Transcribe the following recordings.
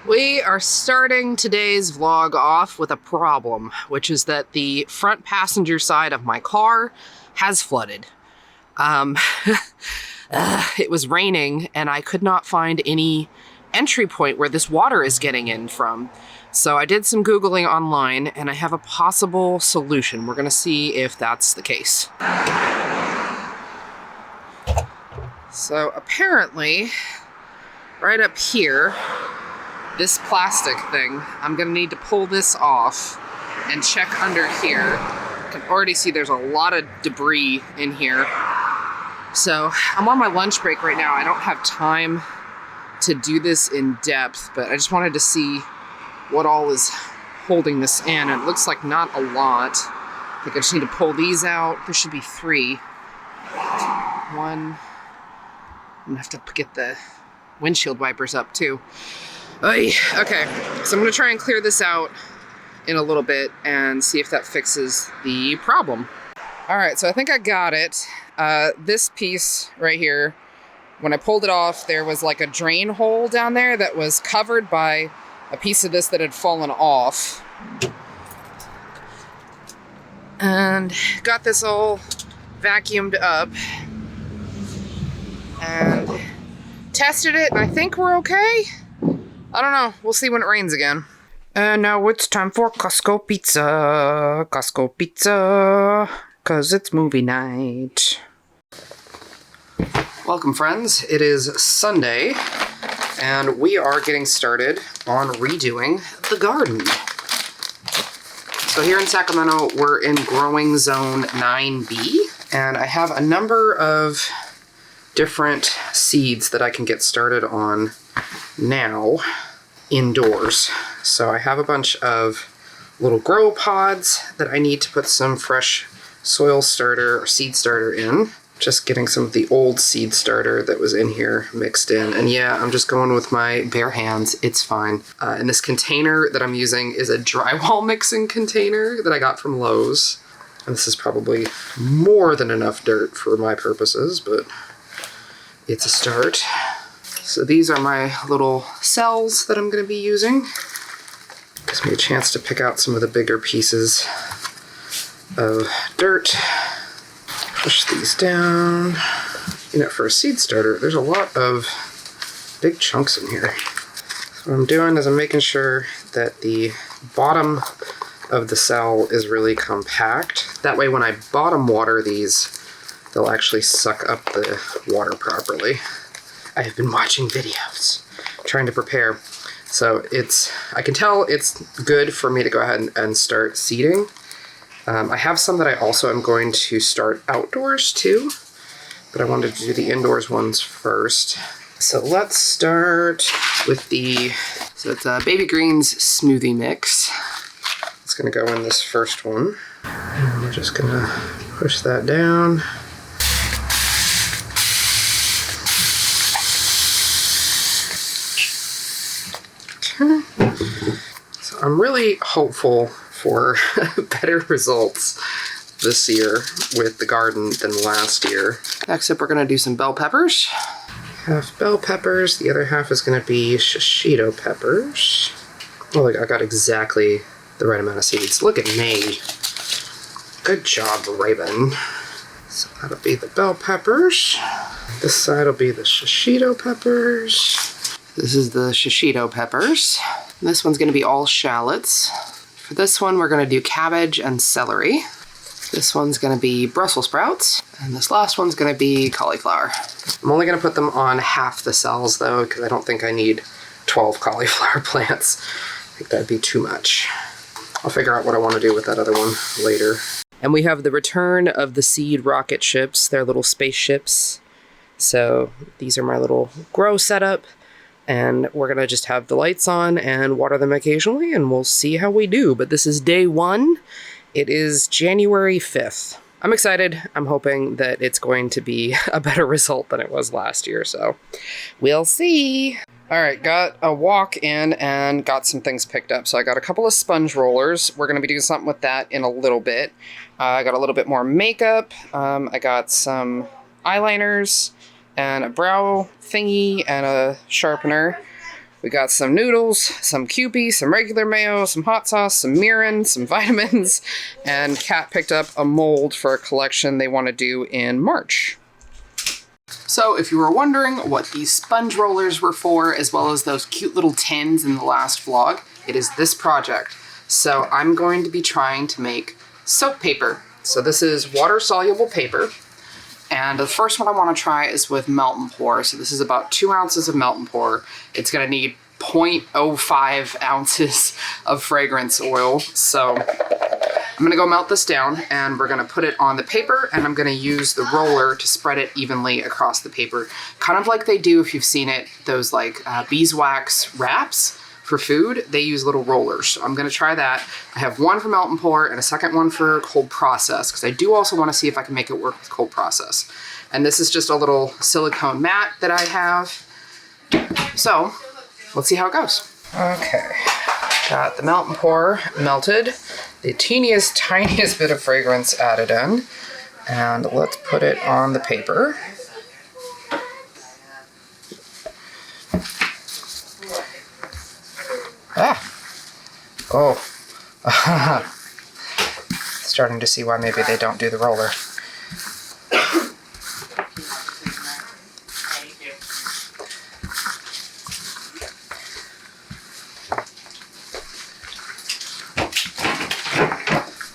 We are starting today's vlog off with a problem, which is that the front passenger side of my car has flooded. It was raining and I could not find any entry point where this water is getting in from. So I did some Googling online and I have a possible solution. We're gonna see if that's the case. So apparently, right up here, this plastic thing, I'm gonna need to pull this off and check under here. I can already see there's a lot of debris in here. So I'm on my lunch break right now. I don't have time to do this in depth, but I just wanted to see what all is holding this in. And it looks like not a lot. I think I just need to pull these out. There should be 3. One. I'm gonna have to get the windshield wipers up too. Okay, so I'm gonna try and clear this out in a little bit and see if that fixes the problem. All right, so I think I got it. This piece right here, when I pulled it off, there was like a drain hole down there that was covered by a piece of this that had fallen off. And got this all vacuumed up and tested it, and I think we're okay. I don't know. We'll see when it rains again. And now it's time for Costco pizza. Costco pizza. 'Cause it's movie night. Welcome, friends. It is Sunday, and we are getting started on redoing the garden. So here in Sacramento, we're in growing zone 9B, and I have a number of different seeds that I can get started on now indoors. So I have a bunch of little grow pods that I need to put some fresh soil starter or seed starter in. Just getting some of the old seed starter that was in here mixed in. And yeah, I'm just going with my bare hands. It's fine. And this container that I'm using is a drywall mixing container that I got from Lowe's. And this is probably more than enough dirt for my purposes, but it's a start. So these are my little cells that I'm going to be using. Gives me a chance to pick out some of the bigger pieces of dirt. Push these down. You know, for a seed starter, there's a lot of big chunks in here. So what I'm doing is I'm making sure that the bottom of the cell is really compact. That way when I bottom water these, they'll actually suck up the water properly. I have been watching videos, trying to prepare. So I can tell it's good for me to go ahead and start seeding. I have some that I also am going to start outdoors too, but I wanted to do the indoors ones first. So let's start with so it's a Baby Greens smoothie mix. It's gonna go in this first one. And we're just gonna push that down. So I'm really hopeful for better results this year with the garden than last year. Next up, we're gonna do some bell peppers. Half bell peppers, the other half is gonna be shishito peppers. Oh, look, I got exactly the right amount of seeds. Look at me. Good job, Raven. So that'll be the bell peppers. This side will be the shishito peppers. This is the shishito peppers. This one's gonna be all shallots. For this one, we're gonna do cabbage and celery. This one's gonna be Brussels sprouts. And this last one's gonna be cauliflower. I'm only gonna put them on half the cells though, because I don't think I need 12 cauliflower plants. I think that'd be too much. I'll figure out what I wanna do with that other one later. And we have the return of the seed rocket ships. They're little spaceships. So these are my little grow setup. And we're gonna just have the lights on and water them occasionally, and we'll see how we do. But this is day 1. It is January 5th. I'm excited. I'm hoping that it's going to be a better result than it was last year, so we'll see. All right, got a walk in and got some things picked up. So I got a couple of sponge rollers. We're gonna be doing something with that in a little bit. I got a little bit more makeup. I got some eyeliners and a brow thingy and a sharpener. We got some noodles, some Kewpie, some regular mayo, some hot sauce, some mirin, some vitamins, and Kat picked up a mold for a collection they want to do in March. So if you were wondering what these sponge rollers were for, as well as those cute little tins in the last vlog, it is this project. So I'm going to be trying to make soap paper. So this is water-soluble paper. And the first one I want to try is with melt and pour. So this is about 2 ounces of melt and pour. It's going to need 0.05 ounces of fragrance oil. So I'm going to go melt this down and we're going to put it on the paper, and I'm going to use the roller to spread it evenly across the paper. Kind of like they do, if you've seen it, those like beeswax wraps for food. They use little rollers. So I'm going to try that. I have one for melt and pour and a second one for cold process, because I do also want to see if I can make it work with cold process. And this is just a little silicone mat that I have. So let's see how it goes. Okay, got the melt and pour melted, the teeniest, tiniest bit of fragrance added in, and let's put it on the paper. Starting to see why maybe they don't do the roller.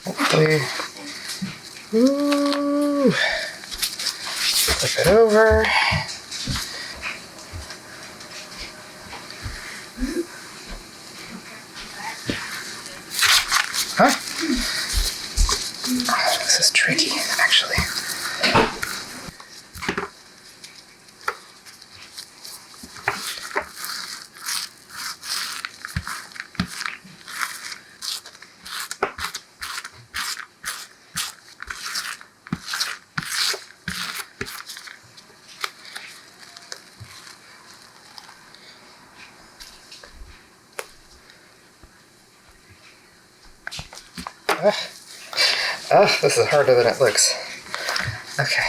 Hopefully, flip it over. Huh? Oh, this is tricky, actually. This is harder than it looks. Okay,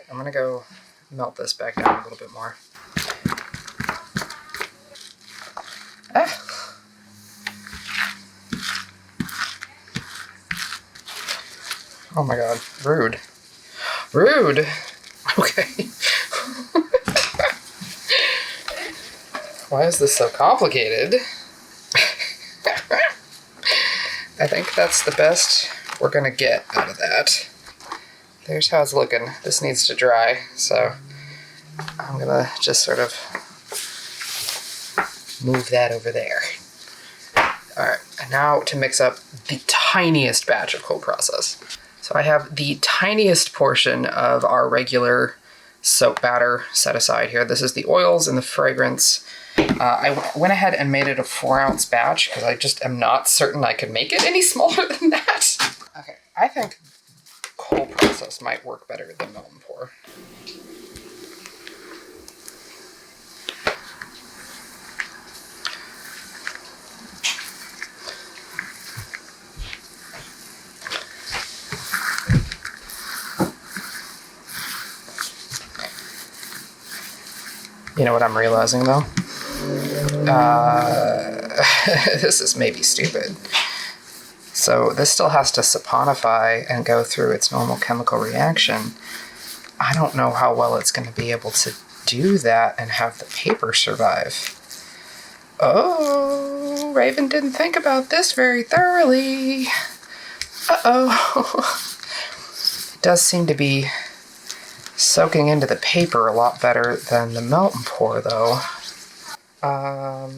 I'm gonna go melt this back down a little bit more. Oh my god, rude. Rude! Okay. Why is this so complicated? I think that's the best we're gonna get out of that. There's how it's looking. This needs to dry, so I'm gonna just sort of move that over there. Alright, and now to mix up the tiniest batch of cold process. So I have the tiniest portion of our regular soap batter set aside here. This is the oils and the fragrance. I went ahead and made it a 4-ounce batch because I just am not certain I could make it any smaller than that. Okay, I think cold process might work better than melt and pour. You know what I'm realizing though? This is maybe stupid. So this still has to saponify and go through its normal chemical reaction. I don't know how well it's going to be able to do that and have the paper survive. Oh, Raven didn't think about this very thoroughly. Uh-oh. It does seem to be soaking into the paper a lot better than the melt and pour, though. I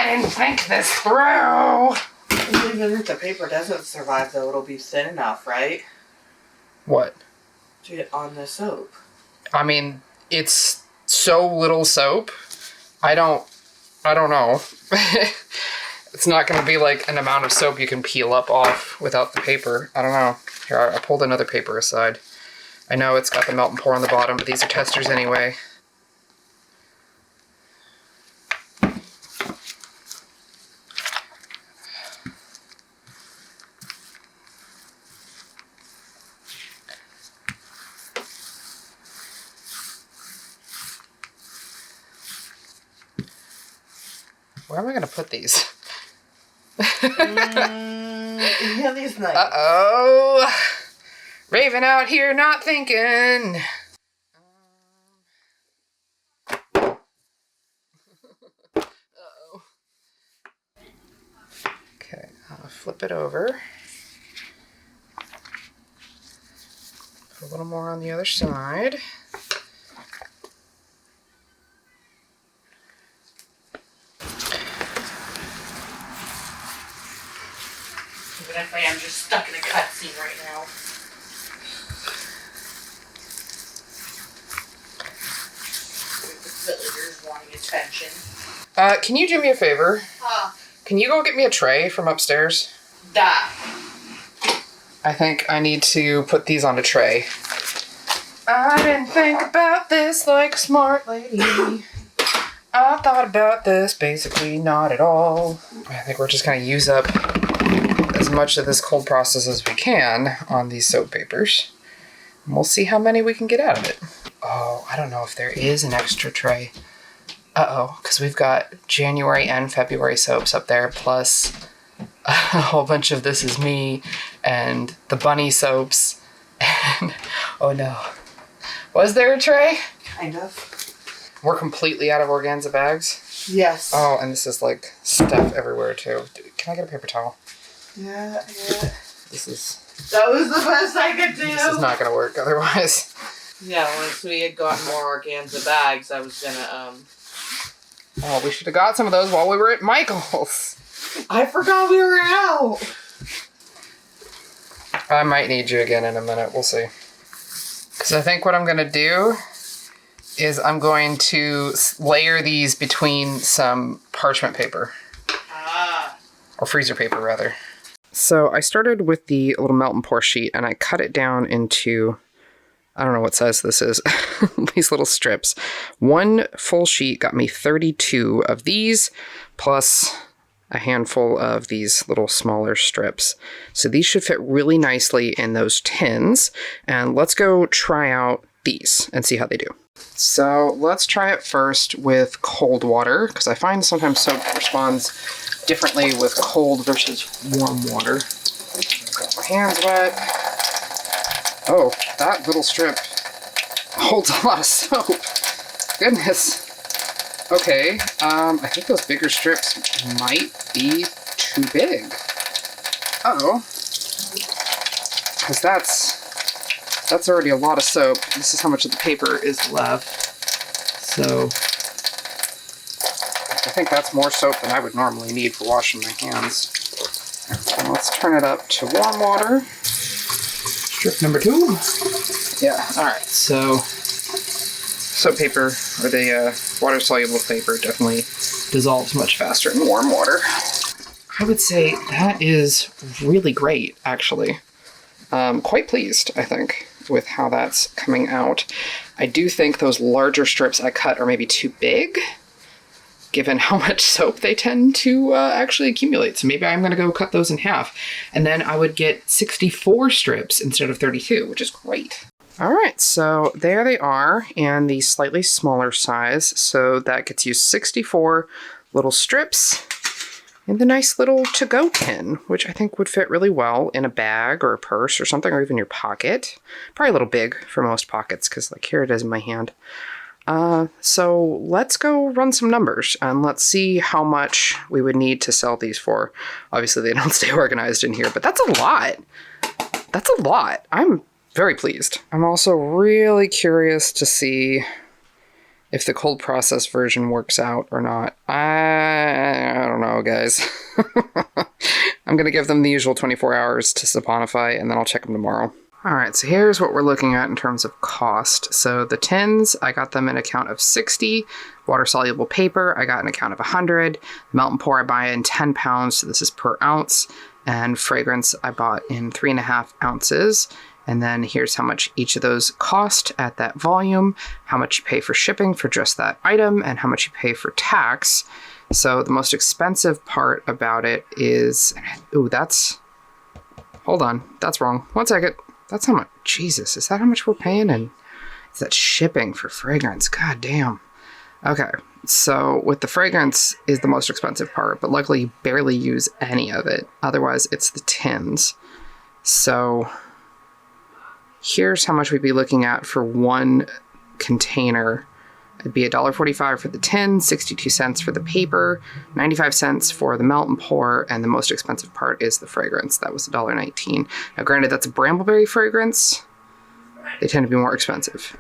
didn't think this through! Even if the paper doesn't survive, though, it'll be thin enough, right? What? To get on the soap. I mean, it's so little soap. I don't know. It's not going to be like an amount of soap you can peel up off without the paper. I don't know. Here, I pulled another paper aside. I know it's got the melt and pour on the bottom, but these are testers anyway. Where am I gonna put these? Yeah, these nice. Uh-oh. Raven out here not thinking. Uh-oh. Okay, I'll flip it over. Put a little more on the other side. Even if I am just stuck in a cutscene right now. The villagers wanting attention. Can you do me a favor? Huh. Can you go get me a tray from upstairs? That. I think I need to put these on a tray. I didn't think about this like a smart lady. I thought about this basically not at all. I think we're just going to use up as much of this cold process as we can on these soap papers. And we'll see how many we can get out of it. Oh, I don't know if there is an extra tray. Uh-oh, because we've got January and February soaps up there, plus a whole bunch of This Is Me and the bunny soaps. And, oh no. Was there a tray? Kind of. We're completely out of organza bags. Yes. Oh, and this is like stuff everywhere too. Can I get a paper towel? Yeah. This is... That was the best I could do. This is not going to work otherwise. Yeah, once we had gotten more organza bags, I was gonna, Oh, we should have got some of those while we were at Michael's. I forgot we were out. I might need you again in a minute. We'll see. Because I think what I'm going to do is I'm going to layer these between some parchment paper. Ah. Or freezer paper, rather. So I started with the little melt and pour sheet, and I cut it down into... I don't know what size this is. These little strips. One full sheet got me 32 of these, plus a handful of these little smaller strips. So these should fit really nicely in those tins. And let's go try out these and see how they do. So let's try it first with cold water, because I find sometimes soap responds differently with cold versus warm water. Got my hands wet. Oh, that little strip holds a lot of soap. Goodness. Okay, I think those bigger strips might be too big. Uh-oh. Because that's already a lot of soap. This is how much of the paper is left. So, I think that's more soap than I would normally need for washing my hands. So let's turn it up to warm water. Strip number 2. Yeah, alright, so soap paper, or the water-soluble paper, definitely dissolves much faster in warm water. I would say that is really great, actually. Quite pleased, I think, with how that's coming out. I do think those larger strips I cut are maybe too big, given how much soap they tend to actually accumulate. So maybe I'm going to go cut those in half. And then I would get 64 strips instead of 32, which is great. All right, so there they are in the slightly smaller size. So that gets you 64 little strips in the nice little to-go tin, which I think would fit really well in a bag or a purse or something, or even your pocket. Probably a little big for most pockets, because like here it is in my hand. So let's go run some numbers and let's see how much we would need to sell these for. Obviously they don't stay organized in here, but that's a lot. That's a lot. I'm very pleased. I'm also really curious to see if the cold process version works out or not. I don't know, guys. I'm going to give them the usual 24 hours to saponify, and then I'll check them tomorrow. All right, so here's what we're looking at in terms of cost. So the tins, I got them in a count of 60. Water-soluble paper, I got an account of 100. Melt and pour, I buy in 10 pounds, so this is per ounce. And fragrance, I bought in 3.5 ounces. And then here's how much each of those cost at that volume, how much you pay for shipping for just that item, and how much you pay for tax. So the most expensive part about it is, ooh, that's, hold on, that's wrong. 1 second. That's how much, Jesus, is that how much we're paying? And is that shipping for fragrance? God damn. Okay, so with the fragrance is the most expensive part, but luckily you barely use any of it. Otherwise, it's the tins. So here's how much we'd be looking at for one container. It'd be $1.45 for the tin, 62 cents for the paper, 95 cents for the melt and pour, and the most expensive part is the fragrance. That was $1.19. Now, granted, that's a brambleberry fragrance. They tend to be more expensive.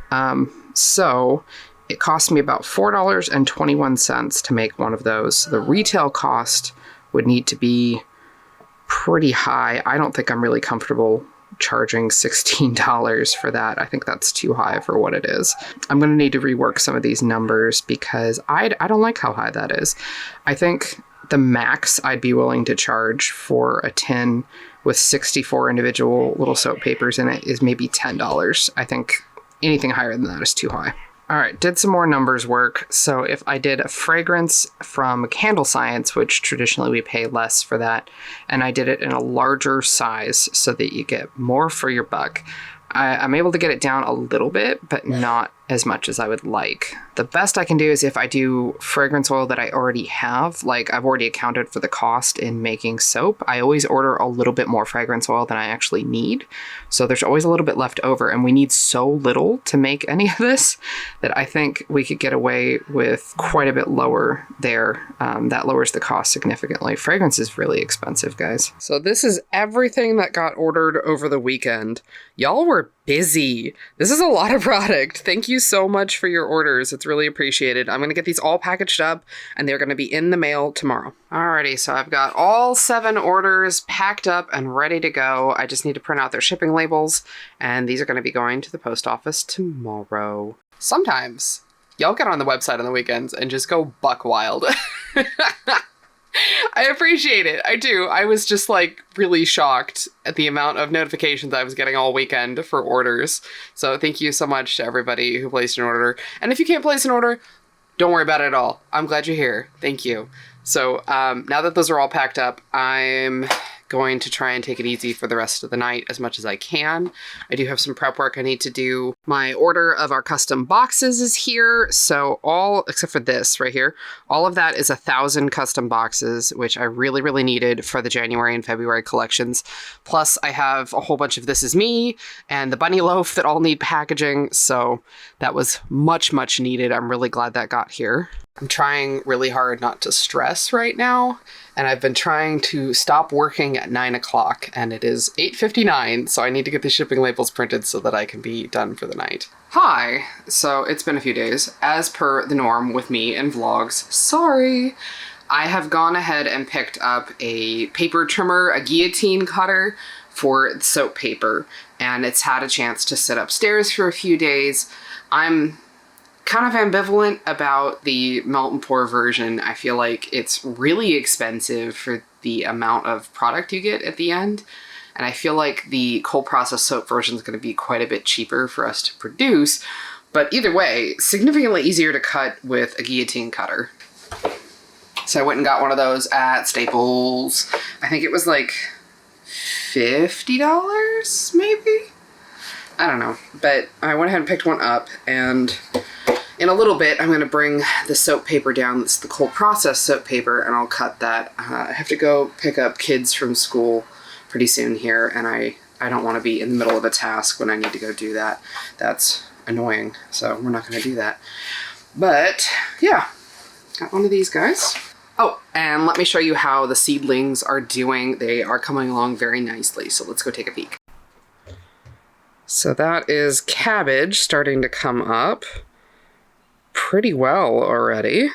So it cost me about $4.21 to make one of those. So the retail cost would need to be pretty high. I don't think I'm really comfortable charging $16 for that. I think that's too high for what it is. I'm going to need to rework some of these numbers because I don't like how high that is. I think the max I'd be willing to charge for a tin with 64 individual little soap papers in it is maybe $10. I think anything higher than that is too high. All right, did some more numbers work. So if I did a fragrance from Candle Science, which traditionally we pay less for that, and I did it in a larger size so that you get more for your buck, I'm able to get it down a little bit, but not as much as I would like. The best I can do is if I do fragrance oil that I already have, like I've already accounted for the cost in making soap, I always order a little bit more fragrance oil than I actually need. So there's always a little bit left over, and we need so little to make any of this that I think we could get away with quite a bit lower there. That lowers the cost significantly. Fragrance is really expensive, guys. So this is everything that got ordered over the weekend. Y'all were busy. This is a lot of product. Thank you so much for your orders. It's really appreciated. I'm going to get these all packaged up and they're going to be in the mail tomorrow. Alrighty, so I've got all 7 orders packed up and ready to go. I just need to print out their shipping labels, and these are going to be going to the post office tomorrow. Sometimes y'all get on the website on the weekends and just go buck wild. I appreciate it. I do. I was just like really shocked at the amount of notifications I was getting all weekend for orders. So thank you so much to everybody who placed an order. And if you can't place an order, don't worry about it at all. I'm glad you're here. Thank you. So now that those are all packed up, I'm going to try and take it easy for the rest of the night as much as I can. I do have some prep work I need to do. My order of our custom boxes is here. So all, except for this right here, all of that is 1,000 custom boxes, which I really, really needed for the January and February collections. Plus I have a whole bunch of This Is Me and the bunny loaf that all need packaging. So that was much, much needed. I'm really glad that got here. I'm trying really hard not to stress right now, and I've been trying to stop working at 9 o'clock, and it is 8:59, so I need to get the shipping labels printed so that I can be done for the night. Hi! So it's been a few days. As per the norm with me and vlogs, sorry! I have gone ahead and picked up a paper trimmer, a guillotine cutter for soap paper, and it's had a chance to sit upstairs for a few days. I'm kind of ambivalent about the melt and pour version. I feel like it's really expensive for the amount of product you get at the end. And I feel like the cold process soap version is going to be quite a bit cheaper for us to produce. But either way, significantly easier to cut with a guillotine cutter. So I went and got one of those at Staples. I think it was like $50 maybe? I don't know. But I went ahead and picked one up, and in a little bit, I'm going to bring the soap paper down. It's the cold process soap paper, and I'll cut that. I have to go pick up kids from school pretty soon here, and I don't want to be in the middle of a task when I need to go do that. That's annoying, so we're not going to do that. But, yeah, got one of these guys. Oh, and let me show you how the seedlings are doing. They are coming along very nicely, so let's go take a peek. So that is cabbage starting to come up pretty well already.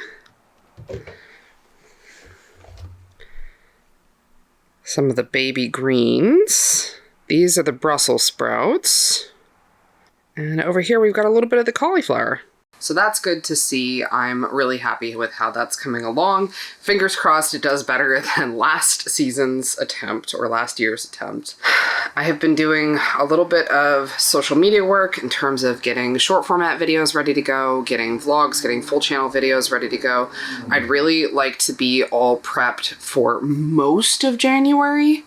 Some of the baby greens. These are the Brussels sprouts. And over here we've got a little bit of the cauliflower. So that's good to see. I'm really happy with how that's coming along. Fingers crossed it does better than last season's attempt or last year's attempt. I have been doing a little bit of social media work in terms of getting short format videos ready to go, getting vlogs, getting full channel videos ready to go. I'd really like to be all prepped for most of January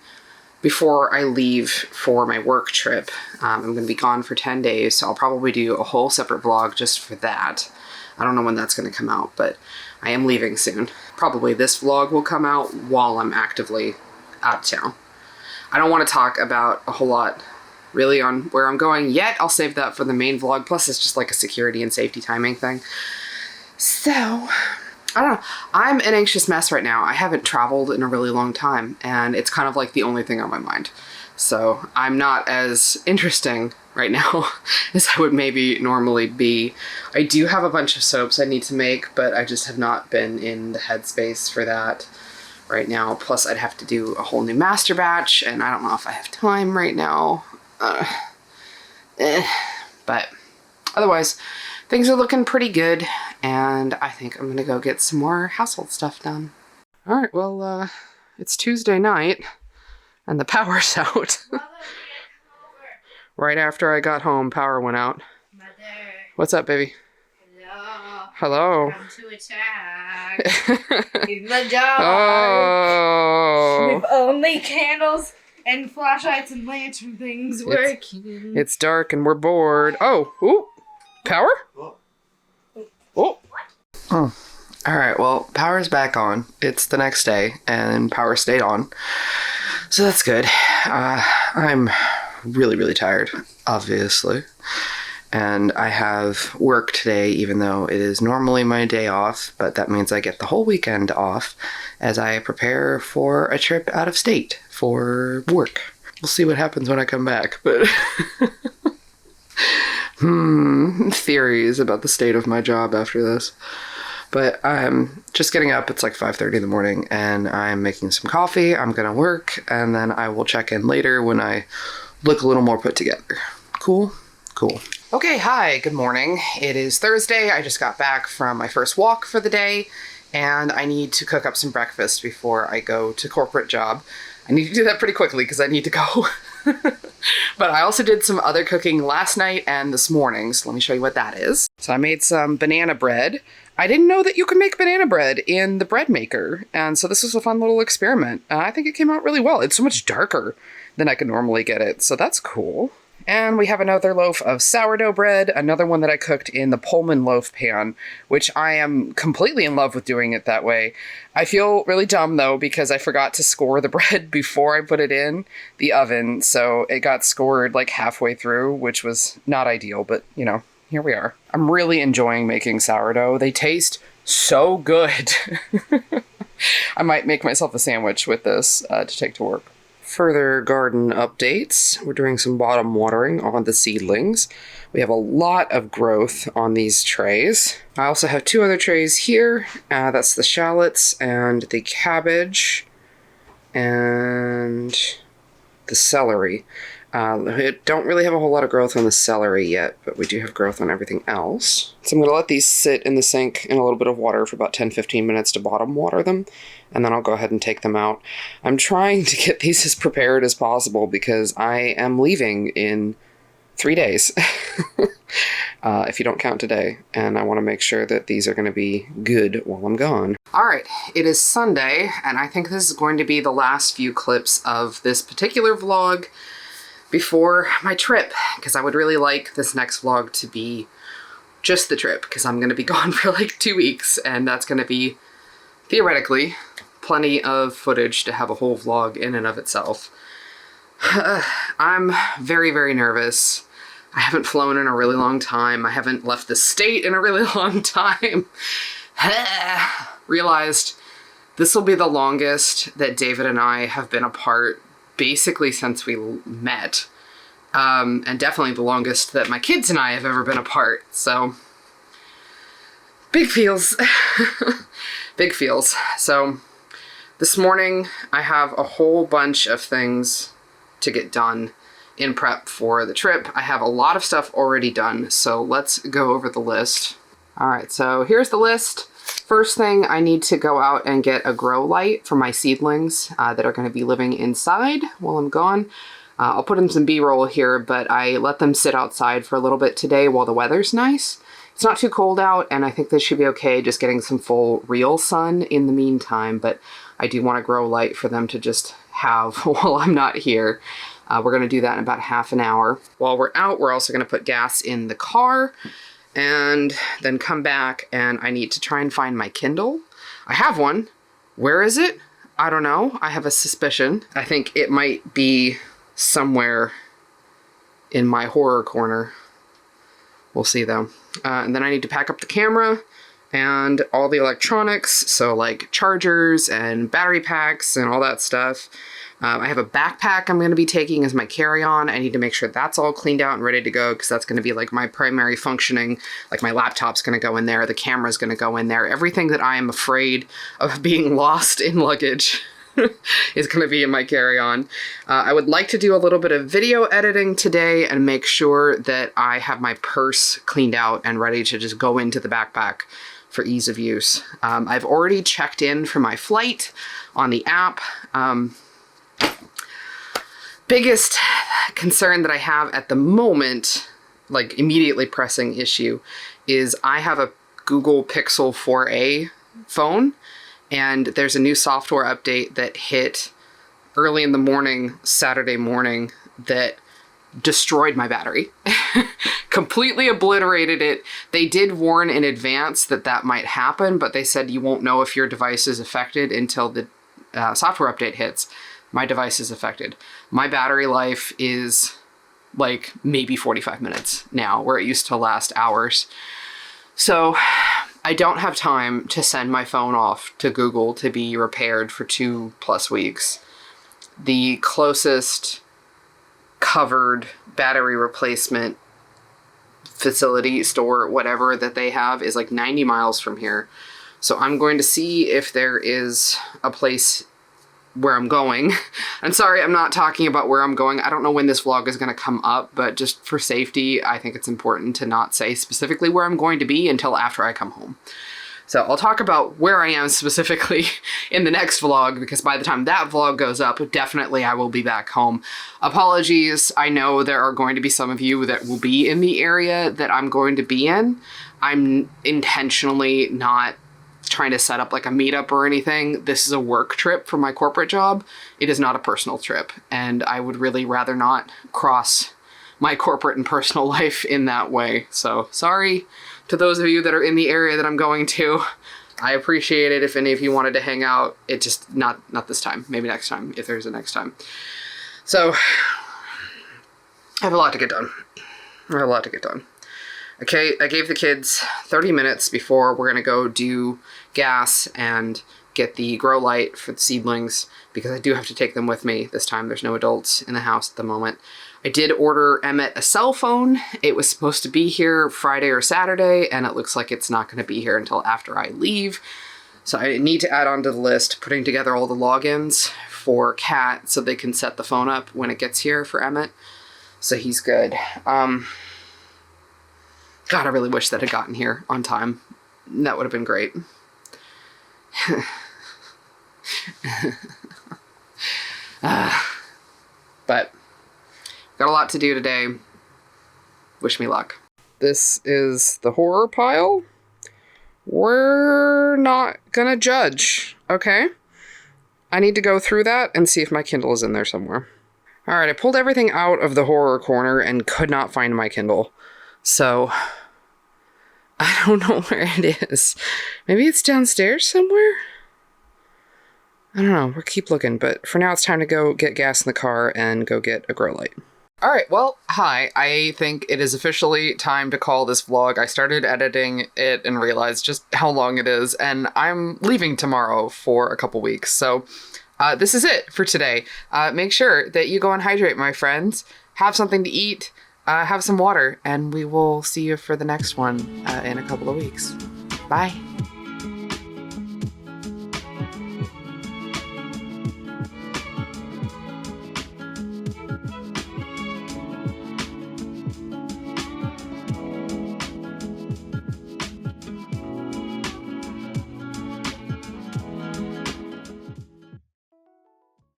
before I leave for my work trip. I'm going to be gone for 10 days, so I'll probably do a whole separate vlog just for that. I don't know when that's going to come out, but I am leaving soon. Probably this vlog will come out while I'm actively out of town. I don't want to talk about a whole lot really on where I'm going yet. I'll save that for the main vlog. Plus it's just like a security and safety timing thing. So, I don't know. I'm an anxious mess right now. I haven't traveled in a really long time, and it's kind of like the only thing on my mind. So I'm not as interesting right now as I would maybe normally be. I do have a bunch of soaps I need to make, but I just have not been in the headspace for that right now. Plus I'd have to do a whole new master batch, and I don't know if I have time right now. But otherwise, things are looking pretty good, and I think I'm gonna go get some more household stuff done. All right, well, it's Tuesday night, and the power's out. Right after I got home, power went out. Mother. What's up, baby? Hello. Hello. Come to attack. He's my dog. Oh. With only candles and flashlights and lantern things working. It's dark and we're bored. Oh, ooh, power? Oh. Oh. All right, well, power's back on. It's the next day and power stayed on. So that's good. I'm really, really tired, obviously. And I have work today, even though it is normally my day off, but that means I get the whole weekend off as I prepare for a trip out of state for work. We'll see what happens when I come back, but theories about the state of my job after this. But I'm just getting up. It's like 5:30 in the morning, and I'm making some coffee. I'm gonna work, and then I will check in later when I look a little more put together. Cool? Cool. Okay, hi, good morning. It is Thursday. I just got back from my first walk for the day, and I need to cook up some breakfast before I go to corporate job. I need to do that pretty quickly because I need to go. But I also did some other cooking last night and this morning, so let me show you what that is. So I made some banana bread. I didn't know that you could make banana bread in the bread maker, and so this was a fun little experiment. I think it came out really well. It's so much darker than I could normally get it, so that's cool. And we have another loaf of sourdough bread, another one that I cooked in the Pullman loaf pan, which I am completely in love with doing it that way. I feel really dumb, though, because I forgot to score the bread before I put it in the oven, so it got scored like halfway through, which was not ideal, but, you know, here we are. I'm really enjoying making sourdough. They taste so good. I might make myself a sandwich with this to take to work. Further garden updates. We're doing some bottom watering on the seedlings. We have a lot of growth on these trays. I also have two other trays here. That's the shallots and the cabbage and the celery. I don't really have a whole lot of growth on the celery yet, but we do have growth on everything else. So I'm going to let these sit in the sink in a little bit of water for about 10-15 minutes to bottom water them, and then I'll go ahead and take them out. I'm trying to get these as prepared as possible because I am leaving in 3 days, if you don't count today, and I want to make sure that these are going to be good while I'm gone. All right, it is Sunday, and I think this is going to be the last few clips of this particular vlog before my trip, because I would really like this next vlog to be just the trip, because I'm going to be gone for like 2 weeks, and that's going to be, theoretically, plenty of footage to have a whole vlog in and of itself. I'm very, very nervous. I haven't flown in a really long time. I haven't left the state in a really long time. Realized this will be the longest that David and I have been apart basically since we met, and definitely the longest that my kids and I have ever been apart, so big feels. Big feels. So this morning I have a whole bunch of things to get done in prep for the trip. I have a lot of stuff already done, so let's go over the list. All right, so here's the list. First thing, I need to go out and get a grow light for my seedlings that are going to be living inside while I'm gone. I'll put in some B-roll here, but I let them sit outside for a little bit today while the weather's nice. It's not too cold out, and I think this should be okay just getting some full real sun in the meantime, but I do want a grow light for them to just have while I'm not here. We're going to do that in about half an hour. While we're out, we're also going to put gas in the car. and then come back, and I need to try and find my Kindle. I have one. Where is it? I don't know. I have a suspicion. I think it might be somewhere in my horror corner. We'll see though. And then I need to pack up the camera and all the electronics, so like chargers and battery packs and all that stuff. I have a backpack I'm going to be taking as my carry-on. I need to make sure that's all cleaned out and ready to go, because that's going to be like my primary functioning. Like my laptop's going to go in there, the camera's going to go in there. Everything that I am afraid of being lost in luggage is going to be in my carry-on. I would like to do a little bit of video editing today and make sure that I have my purse cleaned out and ready to just go into the backpack for ease of use. I've already checked in for my flight on the app. Biggest concern that I have at the moment, like immediately pressing issue, is I have a Google Pixel 4a phone, and there's a new software update that hit early in the morning, Saturday morning, that destroyed my battery. Completely obliterated it. They did warn in advance that that might happen, but they said you won't know if your device is affected until the software update hits. My device is affected. My battery life is like maybe 45 minutes now, where it used to last hours. So I don't have time to send my phone off to Google to be repaired for 2+ weeks. The closest covered battery replacement facility, store, whatever that they have is like 90 miles from here. So I'm going to see if there is a place where I'm going. I'm sorry, I'm not talking about where I'm going. I don't know when this vlog is going to come up, but just for safety, I think it's important to not say specifically where I'm going to be until after I come home. So I'll talk about where I am specifically in the next vlog, because by the time that vlog goes up, definitely I will be back home. Apologies, I know there are going to be some of you that will be in the area that I'm going to be in. I'm intentionally not trying to set up like a meetup or anything. This is a work trip for my corporate job. It is not a personal trip, and I would really rather not cross my corporate and personal life in that way. So sorry to those of you that are in the area that I'm going to. I appreciate it if any of you wanted to hang out. It just not this time. Maybe next time, if there's a next time. So I have a lot to get done. Okay, I gave the kids 30 minutes before we're going to go do gas and get the grow light for the seedlings, because I do have to take them with me this time. There's no adults in the house at the moment. I did order Emmett a cell phone. It was supposed to be here Friday or Saturday, and it looks like it's not going to be here until after I leave. So I need to add on to the list putting together all the logins for Kat so they can set the phone up when it gets here for Emmett. So he's good. God, I really wish that had gotten here on time. That would have been great. But got a lot to do today. Wish me luck. This is the horror pile. We're not gonna judge, okay? I need to go through that and see if my Kindle is in there somewhere. All right, I pulled everything out of the horror corner and could not find my Kindle. So I don't know where it is. Maybe it's downstairs somewhere? I don't know. We'll keep looking, but for now it's time to go get gas in the car and go get a grow light. All right, well, hi. I think it is officially time to call this vlog. I started editing it and realized just how long it is, and I'm leaving tomorrow for a couple weeks. So this is it for today. Make sure that you go and hydrate, my friends. Have something to eat. Have some water, and we will see you for the next one in a couple of weeks. Bye.